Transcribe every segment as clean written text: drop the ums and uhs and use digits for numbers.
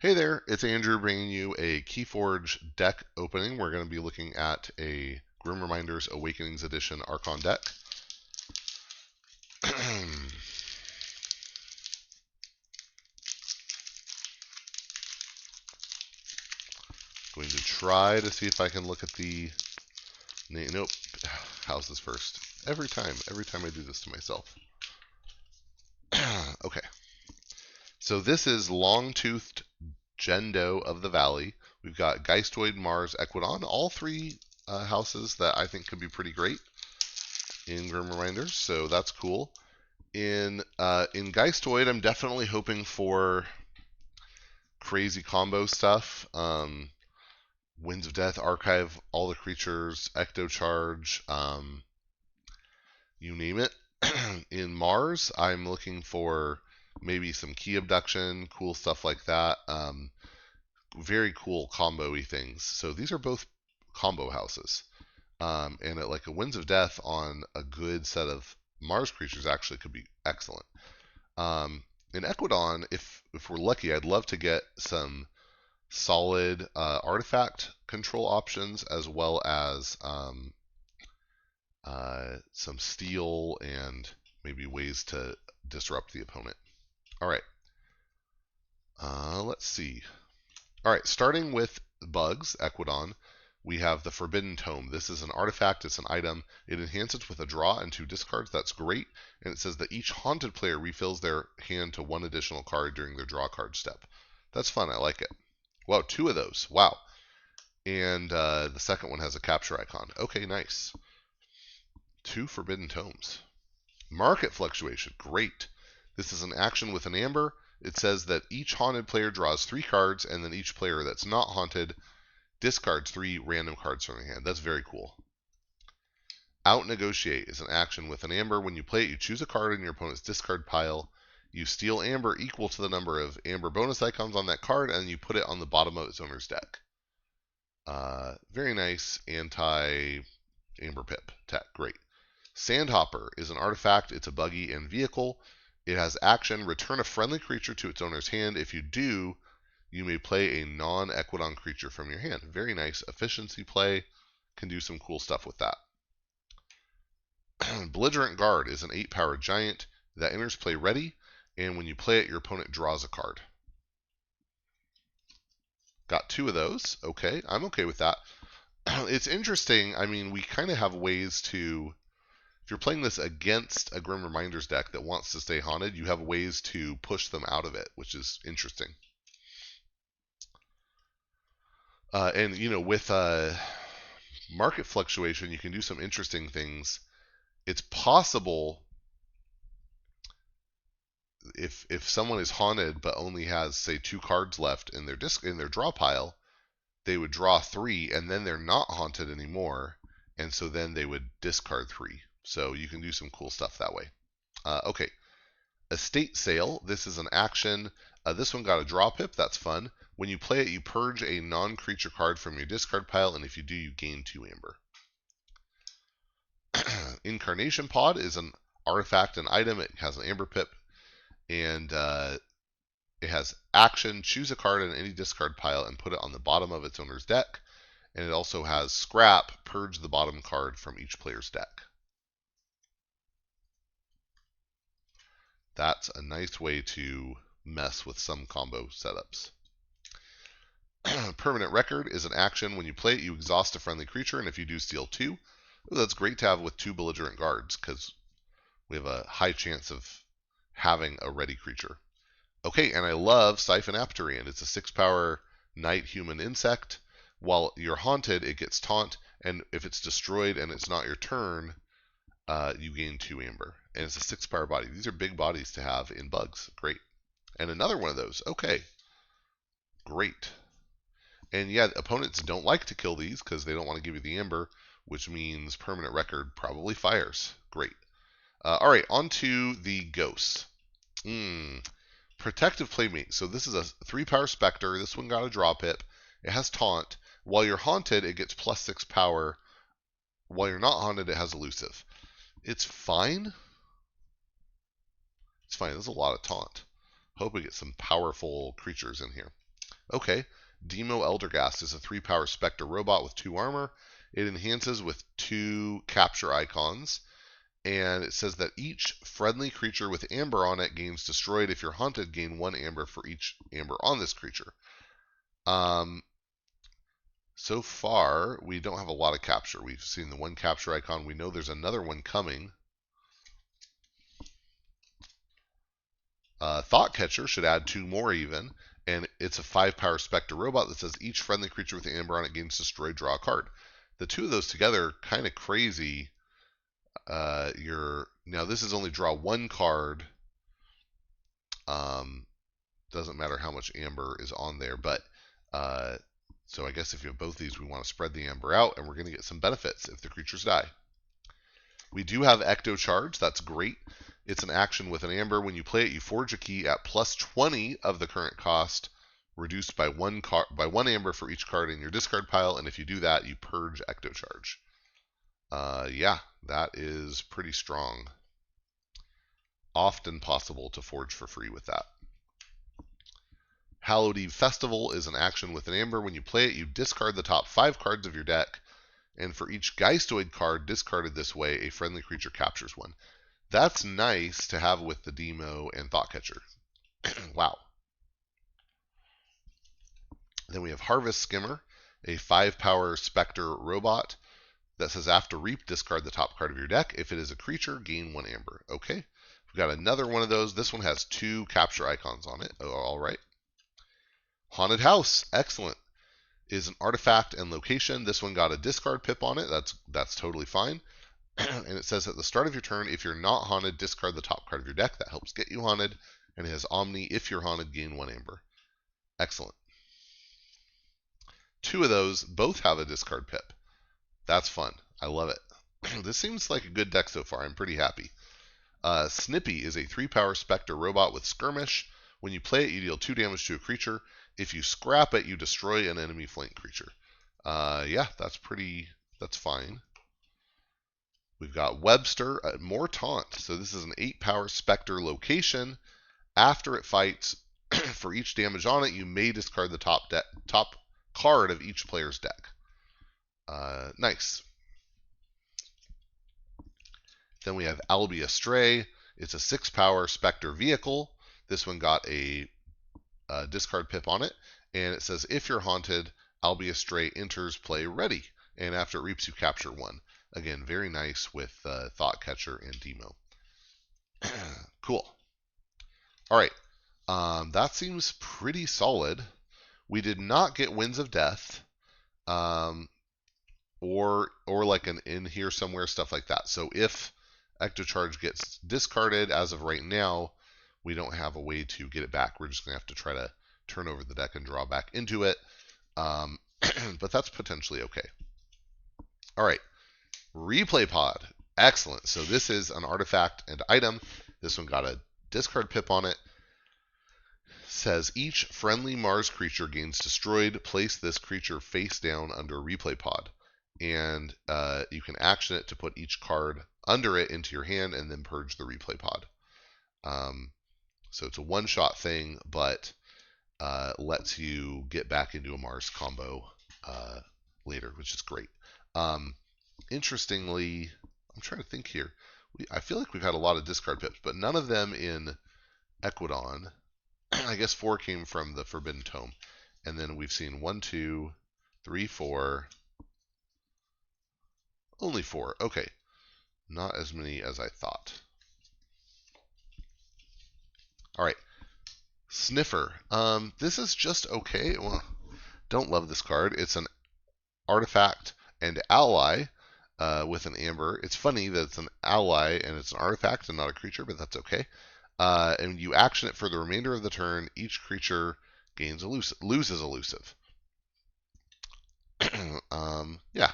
Hey there, it's Andrew bringing you a Keyforge deck opening. We're going to be looking at a Grim Reminders Awakenings Edition Archon deck. Going to try to see if I can look at the name. Nope. How's this first? Every time I do this to myself. Okay. So this is Long-Toothed Gendo of the Valley. We've got Geistoid, Mars, Equidon, all three houses that I think could be pretty great in Grim Reminders, so that's cool. In Geistoid, I'm definitely hoping for crazy combo stuff. Winds of Death, Archive all the creatures, Ecto Charge, you name it. In Mars, I'm looking for maybe some Key Abduction, cool stuff like that. Very cool combo-y things. So these are both combo houses. And like a Winds of Death on a good set of Mars creatures actually could be excellent. In Equidon, if we're lucky, I'd love to get some solid artifact control options as well as some steal and maybe ways to disrupt the opponent. All right. Let's see. All right, starting with bugs, Equidon, we have the Forbidden Tome. This is an artifact, it's an item. It enhances with a draw and 2 discards. That's great. And it says that each haunted player refills their hand to 1 additional card during their draw card step. That's fun, I like it. Wow, 2 of those. Wow. And the second one has a capture icon. Okay, nice. 2 Forbidden Tomes. Market Fluctuation, great. This is an action with an amber. It says that each haunted player draws 3 cards, and then each player that's not haunted discards 3 random cards from their hand. That's very cool. Out Negotiate is an action with an amber. When you play it, you choose a card in your opponent's discard pile. You steal amber equal to the number of amber bonus icons on that card, and you put it on the bottom of its owner's deck. Very nice anti-amber pip tech. Great. Sandhopper is an artifact. It's a buggy and vehicle. It has action, return a friendly creature to its owner's hand. If you do, you may play a non-Equidon creature from your hand. Very nice efficiency play. Can do some cool stuff with that. Belligerent Guard is an 8-power giant that enters play ready, and when you play it, your opponent draws a card. Got 2 of those. Okay, I'm okay with that. It's interesting. I mean, we kind of have ways to... If you're playing this against a Grim Reminders deck that wants to stay haunted, you have ways to push them out of it, which is interesting. And, you know, with market fluctuation, you can do some interesting things. It's possible if someone is haunted but only has, say, 2 cards left in their draw pile, they would draw 3, and then they're not haunted anymore, and so then they would discard 3. So you can do some cool stuff that way. Okay. Estate Sale. This is an action. This one got a draw pip. That's fun. When you play it, you purge a non-creature card from your discard pile, and if you do, you gain 2 amber. Incarnation Pod is an artifact, an item. It has an amber pip, and it has action. Choose a card in any discard pile and put it on the bottom of its owner's deck. And it also has Scrap. Purge the bottom card from each player's deck. That's a nice way to mess with some combo setups. Permanent Record is an action. When you play it, you exhaust a friendly creature, and if you do, steal 2. Ooh, that's great to have with 2 Belligerent Guards, because we have a high chance of having a ready creature. Okay, and I love Siphon Apterian. It's a 6-power night human insect. While you're haunted, it gets taunt, and if it's destroyed and it's not your turn, you gain 2 amber. And it's a 6-power body. These are big bodies to have in bugs. Great. And another one of those. Okay. Great. And yeah, opponents don't like to kill these because they don't want to give you the amber, which means Permanent Record probably fires. Great. All right, on to the ghosts. Protective Playmate. So this is a 3-power Spectre. This one got a draw pip. It has taunt. While you're haunted, it gets +6 power. While you're not haunted, it has elusive. It's fine. It's fine. There's a lot of taunt. Hope we get some powerful creatures in here. Okay. Demo Eldergast is a 3-power Spectre robot with 2 armor. It enhances with 2 capture icons. And it says that each friendly creature with amber on it gains destroyed. If you're hunted, gain 1 amber for each amber on this creature. So far, we don't have a lot of capture. We've seen the 1 capture icon. We know there's another one coming. Thought Catcher should add 2 more even, and it's a 5-power Spectre robot that says each friendly creature with amber on it gains destroyed, draw a card. The 2 of those together, kind of crazy. Now this is only draw 1 card. Doesn't matter how much amber is on there, but so I guess if you have both these, we want to spread the amber out, and we're going to get some benefits if the creatures die. We do have Ecto Charge. That's great. It's an action with an amber. When you play it, you forge a key at plus 20 of the current cost, reduced by 1 amber for each card in your discard pile. And if you do that, you purge Ecto Charge. Yeah, that is pretty strong. Often possible to forge for free with that. Hallowed Eve Festival is an action with an amber. When you play it, you discard the top 5 cards of your deck. And for each Geistoid card discarded this way, a friendly creature captures 1. That's nice to have with the Demo and Thought Catcher. Wow. Then we have Harvest Skimmer, a 5-power Spectre robot that says after Reap, discard the top card of your deck. If it is a creature, gain 1 amber. Okay. We've got another one of those. This one has 2 capture icons on it. Oh, all right. Haunted House. Excellent. Is an artifact and location. This one got a discard pip on it. That's totally fine. And it says at the start of your turn, if you're not haunted, discard the top card of your deck. That helps get you haunted. And it has Omni. If you're haunted, gain 1 amber. Excellent. 2 of those both have a discard pip. That's fun. I love it. This seems like a good deck so far. I'm pretty happy. Snippy is a 3-power Spectre robot with Skirmish. When you play it, you deal 2 damage to a creature. If you scrap it, you destroy an enemy flank creature. Yeah, that's fine. We've got Webster, more taunt. So this is an 8-power Spectre location. After it fights, for each damage on it, you may discard the top card of each player's deck. Nice. Then we have Albi Astray. It's a 6-power Spectre vehicle. This one got a discard pip on it, and it says if you're haunted, Albi Astray enters play ready, and after it reaps, you capture 1. Again, very nice with Thought Catcher and Demo. Cool. All right, that seems pretty solid. We did not get Winds of Death, or like an in here somewhere, stuff like that. So if Ecto Charge gets discarded as of right now, we don't have a way to get it back. We're just going to have to try to turn over the deck and draw back into it. But that's potentially okay. All right. Replay Pod. Excellent. So this is an artifact and item. This one got a discard pip on it. Says each friendly Mars creature gains destroyed. Place this creature face down under Replay Pod. And you can action it to put each card under it into your hand and then purge the Replay Pod. So it's a one-shot thing, but lets you get back into a Mars combo later, which is great. Interestingly, I'm trying to think here. I feel like we've had a lot of discard pips, but none of them in Equidon. I guess 4 came from the Forbidden Tome. And then we've seen 1, 2, 3, 4. Only 4. Okay. Not as many as I thought. All right. Sniffer. This is just okay. Well, don't love this card. It's an artifact and ally with an amber. It's funny that it's an ally and it's an artifact and not a creature, but that's okay. And you action it for the remainder of the turn. Each creature gains loses elusive. Yeah.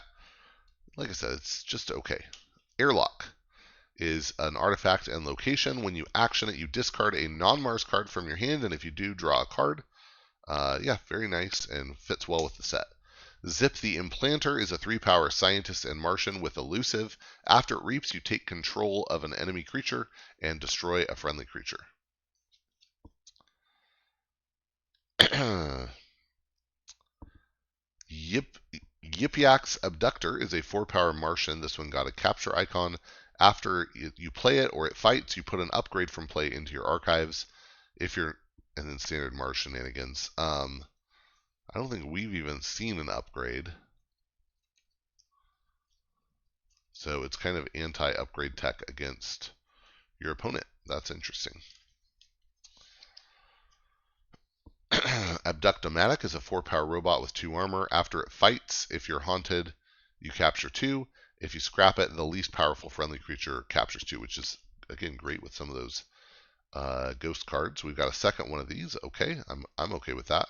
Like I said, it's just okay. Airlock is an artifact and location. When you action it, you discard a non-Mars card from your hand, and if you do, draw a card. Yeah, very nice and fits well with the set. Zip the Implanter is a 3-power scientist and Martian with elusive. After it reaps, you take control of an enemy creature and destroy a friendly creature. Yipyak's Abductor is a 4-power Martian. This one got a capture icon. After you play it or it fights, you put an upgrade from play into your archives. If you're and then standard Mars shenanigans. I don't think we've even seen an upgrade. So it's kind of anti-upgrade tech against your opponent. That's interesting. Abductomatic is a 4-power robot with 2 armor. After it fights, if you're haunted, you capture 2. If you scrap it, the least powerful friendly creature captures 2, which is, again, great with some of those ghost cards. We've got a second one of these. Okay, I'm okay with that.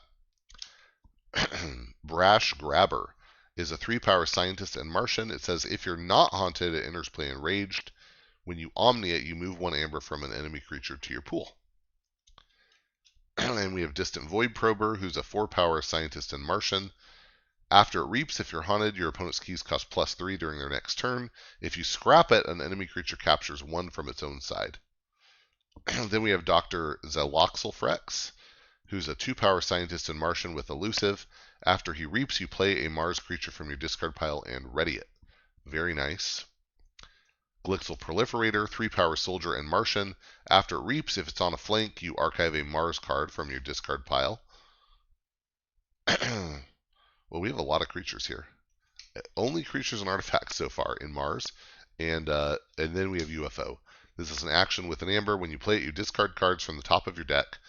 Brash Grabber is a 3-power scientist and Martian. It says if you're not haunted, it enters play enraged. When you omni it, you move 1 amber from an enemy creature to your pool. And we have Distant Void Prober, who's a 4-power scientist and Martian. After it reaps, if you're haunted, your opponent's keys cost +3 during their next turn. If you scrap it, an enemy creature captures 1 from its own side. Then we have Dr. Zeloxylfrex, who's a 2-power scientist and Martian with elusive. After he reaps, you play a Mars creature from your discard pile and ready it. Very nice. Glixel Proliferator, 3-power soldier and Martian. After it reaps, if it's on a flank, you archive a Mars card from your discard pile. Well, we have a lot of creatures here. Only creatures and artifacts so far in Mars. And then we have UFO. This is an action with an amber. When you play it, you discard cards from the top of your deck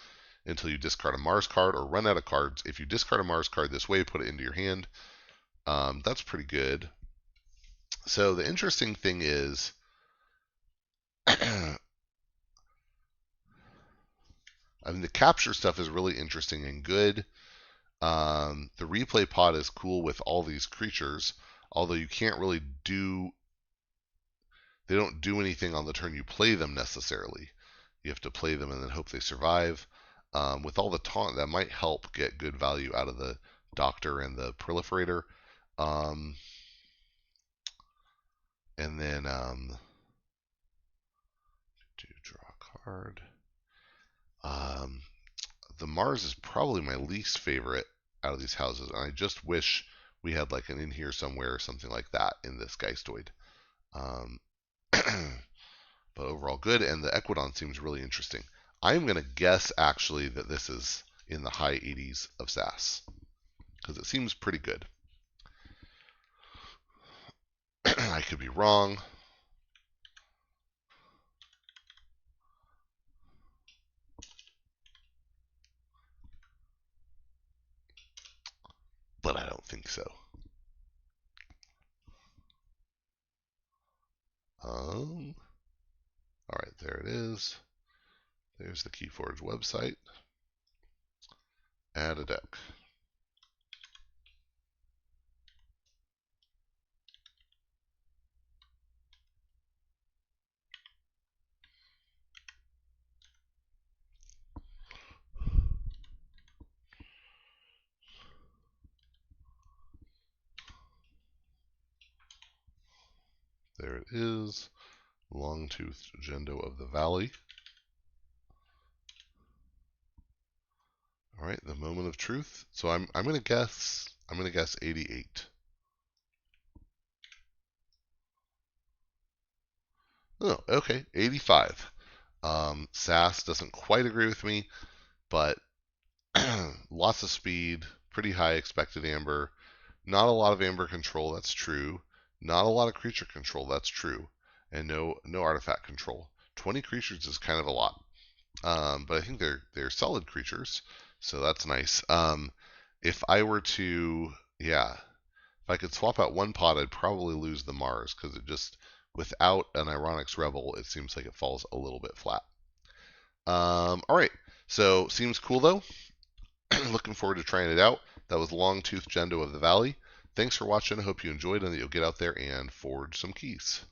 until you discard a Mars card or run out of cards. If you discard a Mars card this way, put it into your hand. That's pretty good. So the interesting thing is, I mean, the capture stuff is really interesting and good. The replay pod is cool with all these creatures, although you can't really do. They don't do anything on the turn you play them necessarily. You have to play them and then hope they survive. With all the taunt, that might help get good value out of the Doctor and the Proliferator. And then to draw a card. The Mars is probably my least favorite out of these houses, and I just wish we had like an in here somewhere or something like that in this Geistoid. But overall good, and the Equidon seems really interesting. I'm going to guess actually that this is in the high 80s of SAS, because it seems pretty good. I could be wrong. But I don't think so. All right, there it is. There's the Keyforge website. Add a deck. There it is. Long-toothed Gendo of the Valley. All right, the moment of truth. So I'm going to guess 88. Oh, okay, 85. SAS doesn't quite agree with me, but lots of speed, pretty high expected amber. Not a lot of amber control, that's true. Not a lot of creature control, that's true. And no artifact control. 20 creatures is kind of a lot. But I think they're solid creatures, so that's nice. If I were to, yeah, if I could swap out one pod, I'd probably lose the Mars, because it just, without an Ironics Revel, it seems like it falls a little bit flat. All right, so seems cool though. Looking forward to trying it out. That was Long-Tooth Gendo of the Valley. Thanks for watching. I hope you enjoyed and that you'll get out there and forge some keys.